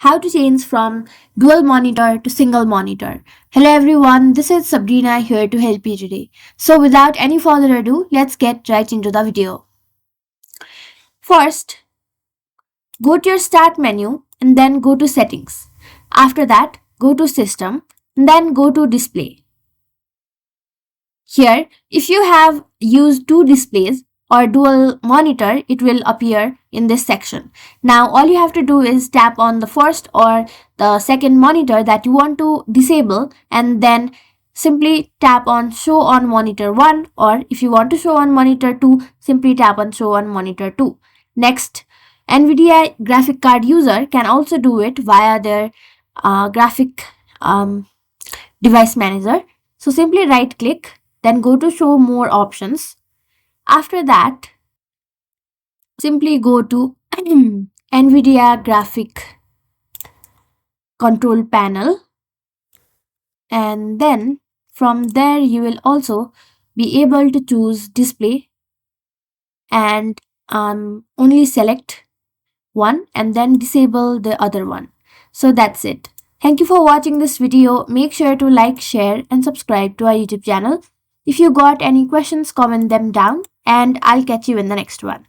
how to change from dual monitor to single monitor. Hello everyone, this is Sabrina here to help you today. So without any further ado, let's get right into the video. First, go to your start menu and then go to settings. After that, go to system and then go to display. Here, if you have used two displays or dual monitor, it will appear in this section. Now all you have to do is tap on the first or the second monitor that you want to disable and then simply tap on show on monitor 1, or if you want to show on monitor 2, simply tap on show on monitor 2. Next, NVIDIA graphic card user can also do it via their graphic device manager. So simply right click, then go to show more options. After that, simply go to NVIDIA graphic control panel, and then from there you will also be able to choose display and only select one and then disable the other one. So that's it. Thank you for watching this video. Make sure to like, share and subscribe to our YouTube channel. If you got any questions, comment them down and I'll catch you in the next one.